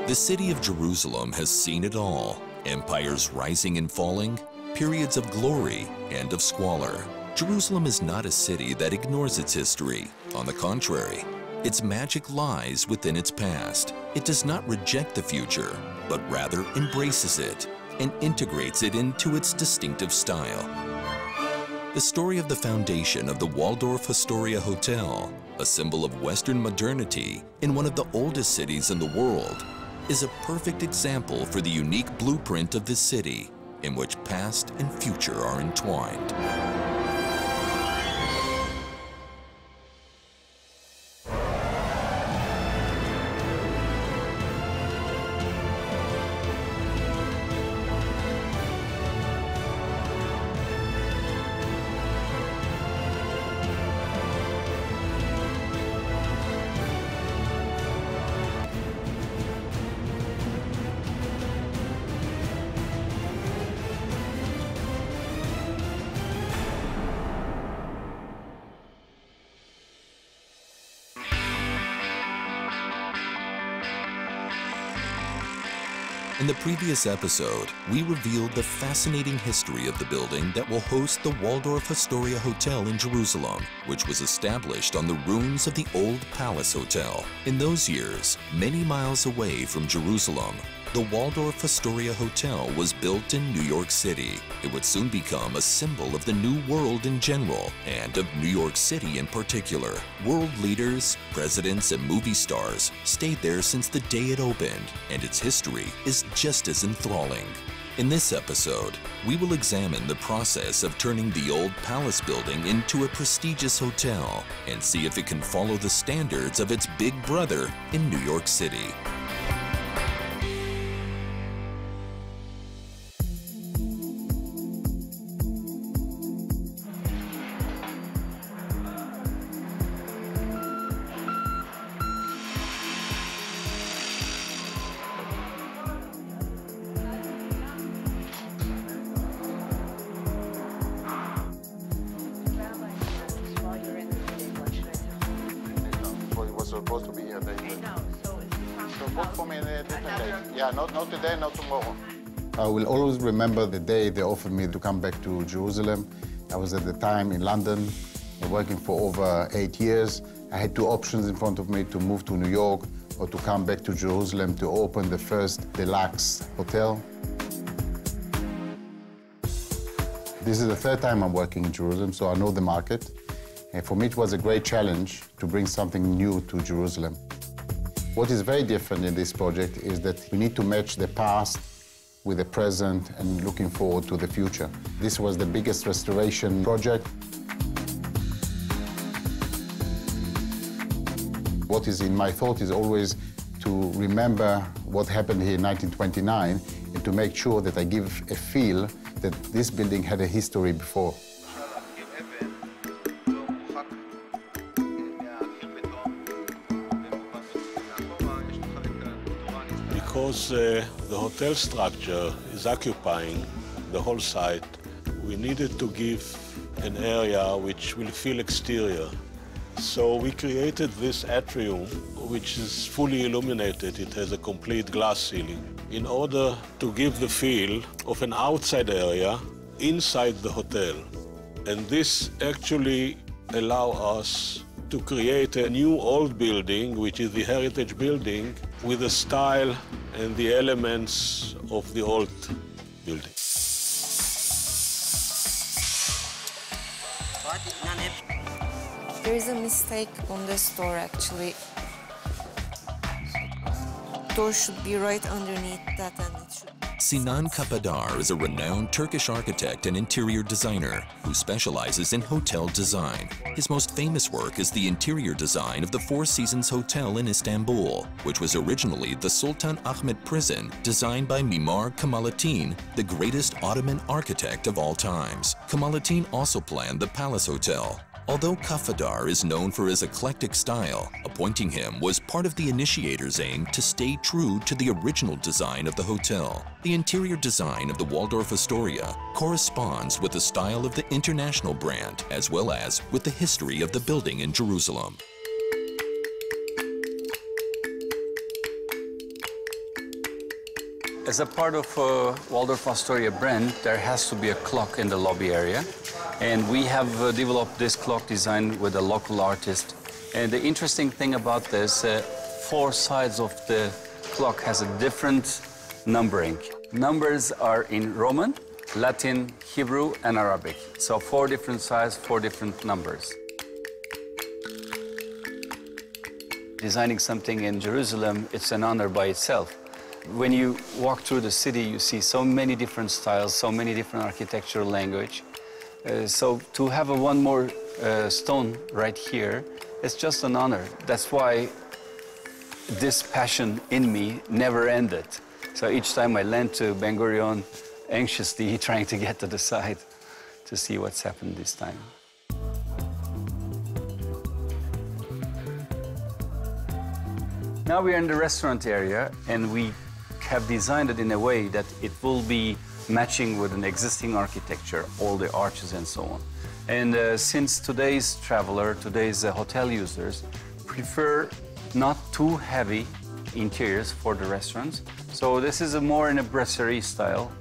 The city of Jerusalem has seen it all. Empires rising and falling, periods of glory and of squalor. Jerusalem is not a city that ignores its history. On the contrary, its magic lies within its past. It does not reject the future, but rather embraces it and integrates it into its distinctive style. The story of the foundation of the Waldorf Astoria Hotel, a symbol of Western modernity in one of the oldest cities in the world, is a perfect example for the unique blueprint of this city, in which past and future are entwined. In the previous episode, we revealed the fascinating history of the building that will host the Waldorf Astoria Hotel in Jerusalem, which was established on the ruins of the old Palace Hotel. In those years, many miles away from Jerusalem, the Waldorf Astoria Hotel was built in New York City. It would soon become a symbol of the New World in general, and of New York City in particular. World leaders, presidents, and movie stars stayed there since the day it opened, and its history is just as enthralling. In this episode, we will examine the process of turning the old palace building into a prestigious hotel and see if it can follow the standards of its big brother in New York City. Supposed to be here later. So book for me a different day. Yeah, not today, not tomorrow. I will always remember the day they offered me to come back to Jerusalem. I was at the time in London, working for over 8 years. I had two options in front of me, to move to New York or to come back to Jerusalem to open the first deluxe hotel. This is the third time I'm working in Jerusalem, so I know the market. And for me, it was a great challenge to bring something new to Jerusalem. What is very different in this project is that we need to match the past with the present and looking forward to the future. This was the biggest restoration project. What is in my thought is always to remember what happened here in 1929 and to make sure that I give a feel that this building had a history before. Because the hotel structure is occupying the whole site, we needed to give an area which will feel exterior. So we created this atrium, which is fully illuminated. It has a complete glass ceiling, in order to give the feel of an outside area inside the hotel. And this actually allows us to create a new old building, which is the heritage building, with the style and the elements of the old building. There is a mistake on this door, actually. Door should be right underneath that, and it should... Sinan Kapadar is a renowned Turkish architect and interior designer who specializes in hotel design. His most famous work is the interior design of the Four Seasons Hotel in Istanbul, which was originally the Sultan Ahmet prison, designed by Mimar Kemalettin, the greatest Ottoman architect of all times. Kemalettin also planned the Palace Hotel. Although Kafadar is known for his eclectic style, appointing him was part of the initiator's aim to stay true to the original design of the hotel. The interior design of the Waldorf Astoria corresponds with the style of the international brand, as well as with the history of the building in Jerusalem. As a part of Waldorf Astoria brand, there has to be a clock in the lobby area. And we have developed this clock design with a local artist. And the interesting thing about this, 4 sides of the clock has a different numbering. Numbers are in Roman, Latin, Hebrew, and Arabic. So 4 different sides, 4 different numbers. Designing something in Jerusalem, it's an honor by itself. When you walk through the city, you see so many different styles, so many different architectural language. So to have one more stone right here, it's just an honor. That's why this passion in me never ended. So each time I land to Ben Gurion, anxiously trying to get to the side to see what's happened this time. Now we're in the restaurant area, and we have designed it in a way that it will be matching with an existing architecture, all the arches and so on. And since today's traveler, today's hotel users prefer not too heavy interiors for the restaurants, so this is more in a brasserie style.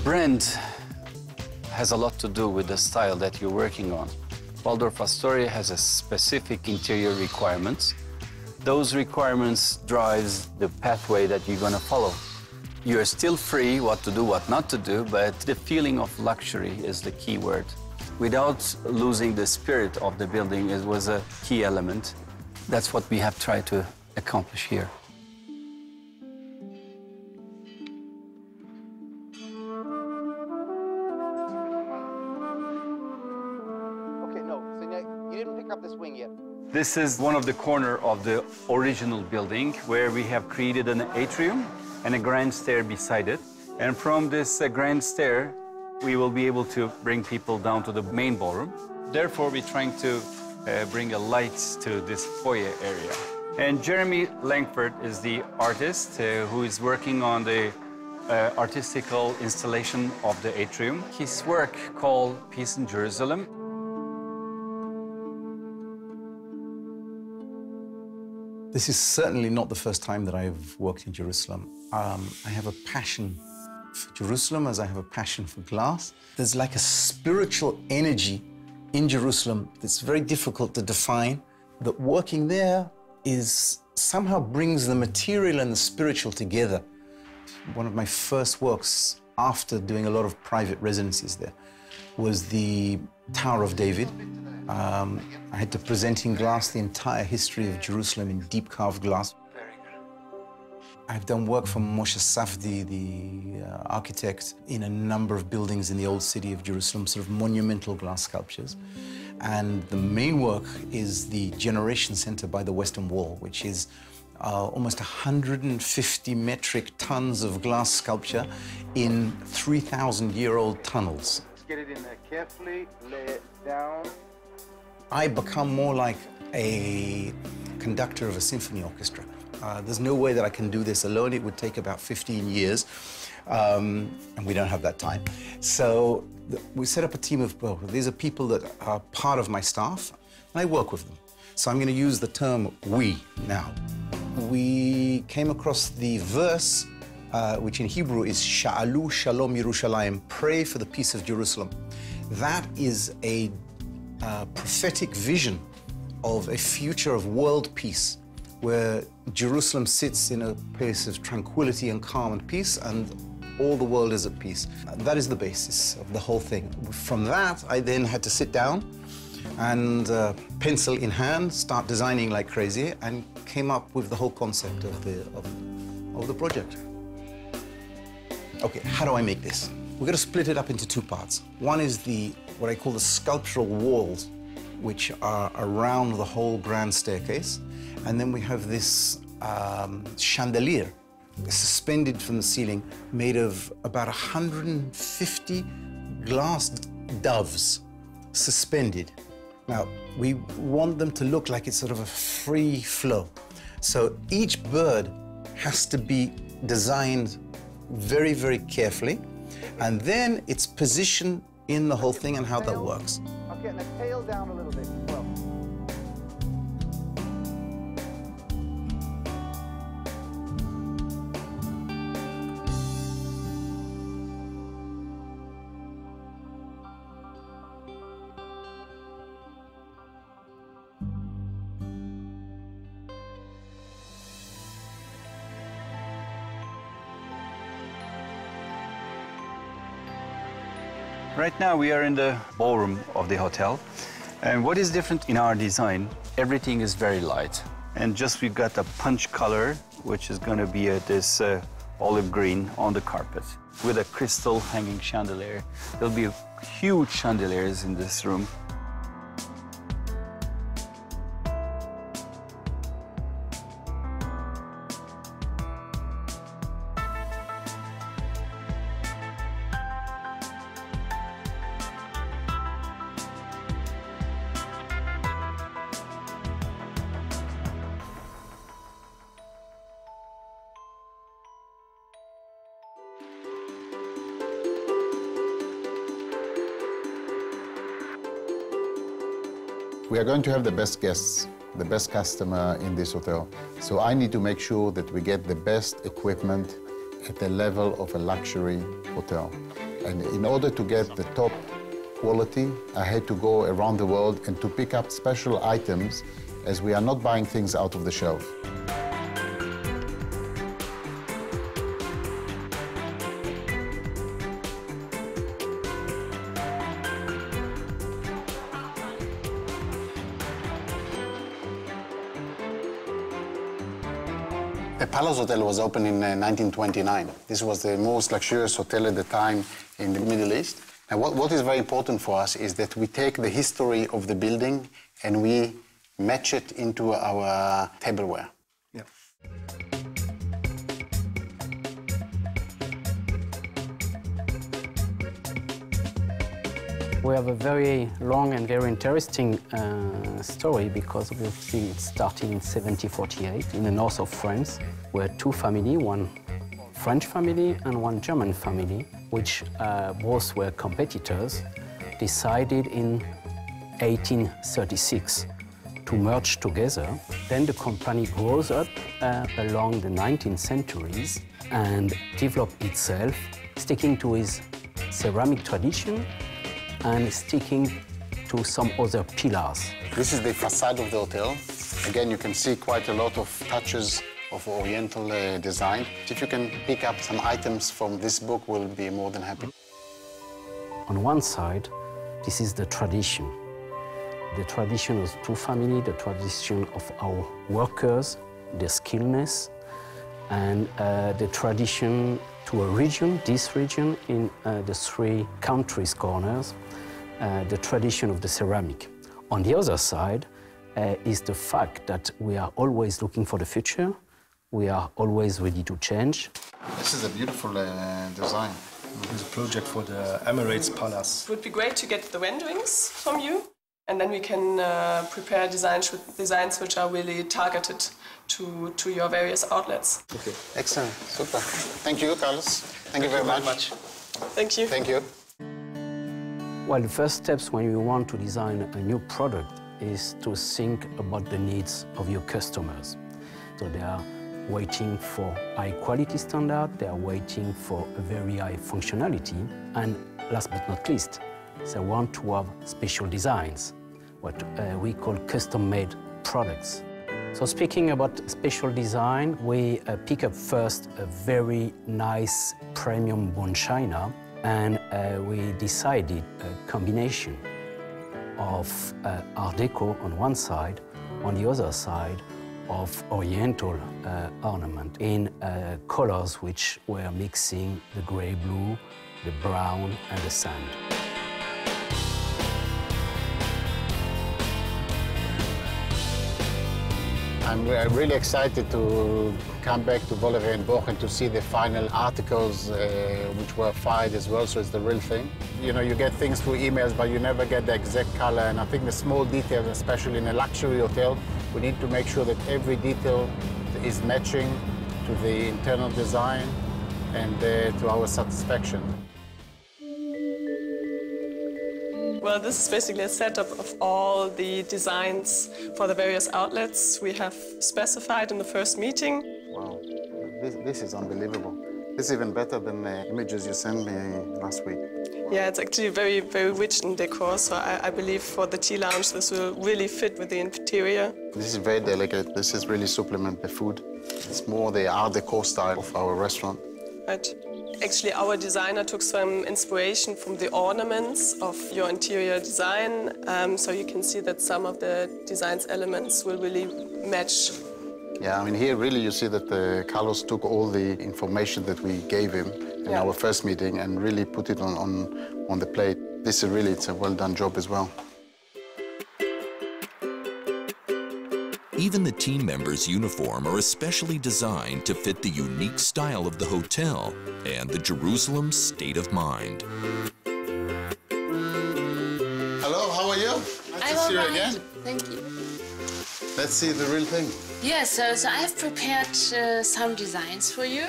Brand has a lot to do with the style that you're working on. Waldorf Astoria has a specific interior requirements. Those requirements drives the pathway that you're going to follow. You're still free what to do, what not to do, but the feeling of luxury is the key word. Without losing the spirit of the building, it was a key element. That's what we have tried to accomplish here. This is one of the corners of the original building where we have created an atrium and a grand stair beside it. And from this grand stair, we will be able to bring people down to the main ballroom. Therefore, we're trying to bring a light to this foyer area. And Jeremy Langford is the artist who is working on the artistical installation of the atrium. His work called Peace in Jerusalem. This is certainly not the first time that I've worked in Jerusalem. I have a passion for Jerusalem as I have a passion for glass. There's like a spiritual energy in Jerusalem that's very difficult to define, that working there somehow brings the material and the spiritual together. One of my first works after doing a lot of private residencies there was the Tower of David. I had to present in glass the entire history of Jerusalem in deep carved glass. Very good. I've done work for Moshe Safdie, the architect, in a number of buildings in the old city of Jerusalem, sort of monumental glass sculptures. And the main work is the Generation Center by the Western Wall, which is almost 150 metric tons of glass sculpture in 3,000-year-old tunnels. Let's get it in there carefully, lay it down. I become more like a conductor of a symphony orchestra. There's no way that I can do this alone. It would take about 15 years, and we don't have that time. So we set up a team of, well, these are people that are part of my staff, and I work with them. So I'm going to use the term we now. We came across the verse, which in Hebrew is Sha'alu Shalom Yerushalayim, pray for the peace of Jerusalem. That is a prophetic vision of a future of world peace, where Jerusalem sits in a place of tranquility and calm and peace, and all the world is at peace. That is the basis of the whole thing. From that, I then had to sit down and pencil in hand, start designing like crazy, and came up with the whole concept of the project. Okay, how do I make this? We're going to split it up into 2 parts. One is what I call the sculptural walls, which are around the whole grand staircase. And then we have this chandelier suspended from the ceiling, made of about 150 glass doves suspended. Now, we want them to look like it's sort of a free flow. So each bird has to be designed very, very carefully. And then its position in the whole thing and how that works. I'm getting the tail down a little bit as well. Right now we are in the ballroom of the hotel. And what is different in our design, everything is very light. And just we've got a punch color, which is going to be this olive green on the carpet with a crystal hanging chandelier. There'll be huge chandeliers in this room. We are going to have the best guests, the best customer in this hotel. So I need to make sure that we get the best equipment at the level of a luxury hotel. And in order to get the top quality, I had to go around the world and to pick up special items, as we are not buying things out of the shelf. The Palace Hotel was opened in 1929. This was the most luxurious hotel at the time in the Middle East. And what is very important for us is that we take the history of the building and we match it into our tableware. Yeah. We have a very long and very interesting story because obviously it started in 1748 in the north of France, where two families, one French family and one German family, which both were competitors, decided in 1836 to merge together. Then the company grows up along the 19th centuries and developed itself, sticking to its ceramic tradition and sticking to some other pillars. This is the facade of the hotel. Again, you can see quite a lot of touches of Oriental design. If you can pick up some items from this book, we'll be more than happy. On one side, this is the tradition. The tradition of two families, the tradition of our workers, the skillness, and the tradition to a region, this region, in the three countries' corners, the tradition of the ceramic. On the other side is the fact that we are always looking for the future. We are always ready to change. This is a beautiful design. It's a project for the Emirates Palace. It would be great to get the renderings from you, and then we can prepare designs which are really targeted to your various outlets. Okay. Excellent. Super. Thank you, Carlos. Thank you very much. Thank you. Thank you. Well, the first steps when you want to design a new product is to think about the needs of your customers. So they are waiting for high quality standard, they are waiting for a very high functionality, and last but not least, they want to have special designs, what we call custom-made products. So speaking about special design, we pick up first a very nice premium bone china, and we decided a combination of Art Deco on one side, on the other side of Oriental ornament in colors which were mixing the gray-blue, the brown, and the sand. I'm really excited to come back to Villeroy Boch and to see the final articles which were fired as well, so it's the real thing. You know, you get things through emails, but you never get the exact color, and I think the small details, especially in a luxury hotel, we need to make sure that every detail is matching to the internal design and to our satisfaction. Well, this is basically a setup of all the designs for the various outlets we have specified in the first meeting. Wow, this is unbelievable. This is even better than the images you sent me last week. Yeah, it's actually very, very rich in decor, so I believe for the tea lounge this will really fit with the interior. This is very delicate. This is really supplement the food. It's more the Art Deco style of our restaurant. Right. Actually, our designer took some inspiration from the ornaments of your interior design, so you can see that some of the design's elements will really match. Yeah, I mean, here really you see that Carlos took all the information that we gave him in our first meeting and really put it on the plate. This is really, it's a well-done job as well. Even the team members' uniform are especially designed to fit the unique style of the hotel and the Jerusalem state of mind. Hello, how are you? Nice to see you again. Thank you. Let's see the real thing. Yes, so I have prepared some designs for you.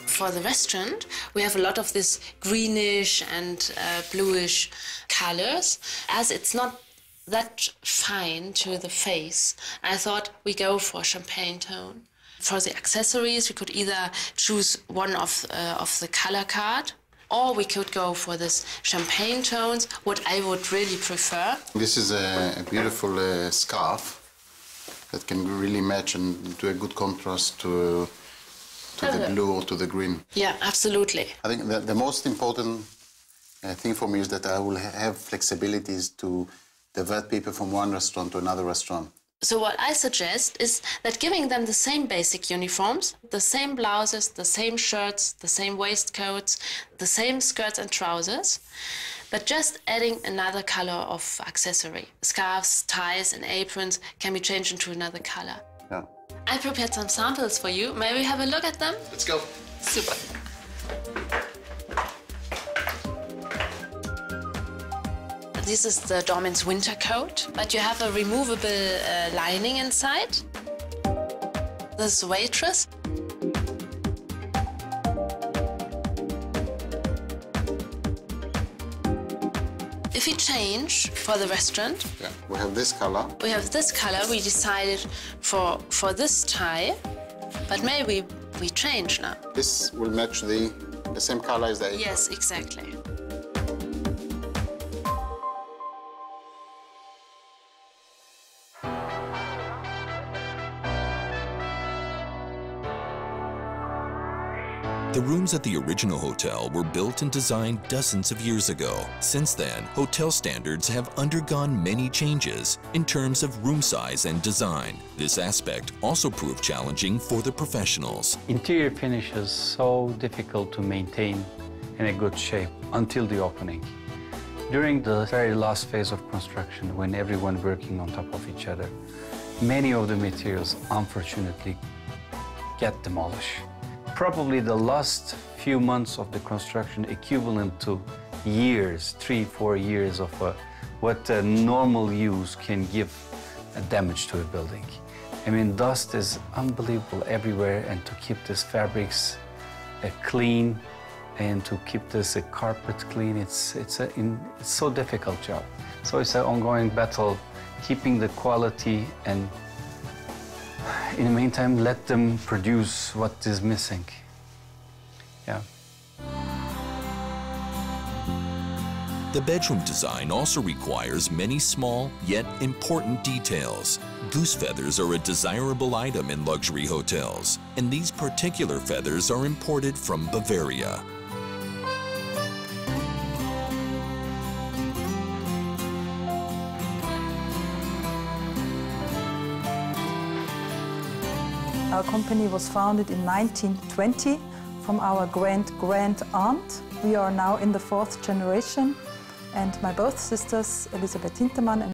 For the restaurant, we have a lot of this greenish and bluish colors. As it's not that fine to the face, I thought we go for champagne tone. For the accessories, we could either choose one of the color card, or we could go for this champagne tones, what I would really prefer. This is a beautiful scarf that can really match and do a good contrast to the blue or to the green. Yeah, absolutely. I think the most important thing for me is that I will have flexibilities to divert people from one restaurant to another restaurant. So what I suggest is that giving them the same basic uniforms, the same blouses, the same shirts, the same waistcoats, the same skirts and trousers, but just adding another color of accessory. Scarves, ties and aprons can be changed into another color. Yeah. I prepared some samples for you. May we have a look at them? Let's go. Super. This is the Dorman's winter coat, but you have a removable lining inside. This is the waitress. If we change for the restaurant, yeah, we have this color. We have this color. We decided for this tie, but maybe we change now. This will match the same color as the apron. Yes, exactly. The rooms at the original hotel were built and designed dozens of years ago. Since then, hotel standards have undergone many changes in terms of room size and design. This aspect also proved challenging for the professionals. Interior finish is so difficult to maintain in a good shape until the opening. During the very last phase of construction, when everyone working on top of each other, many of the materials, unfortunately, get demolished. Probably the last few months of the construction equivalent to years, 3-4 years of what normal use can give damage to a building. I mean, dust is unbelievable everywhere, and to keep these fabrics clean and to keep this carpet clean, it's so difficult job. So it's an ongoing battle, keeping the quality, and in the meantime, let them produce what is missing. Yeah. The bedroom design also requires many small yet important details. Goose feathers are a desirable item in luxury hotels, and these particular feathers are imported from Bavaria. Our company was founded in 1920 from our great-grand-aunt. We are now in the 4th generation, and my both sisters, Elisabeth Hintermann and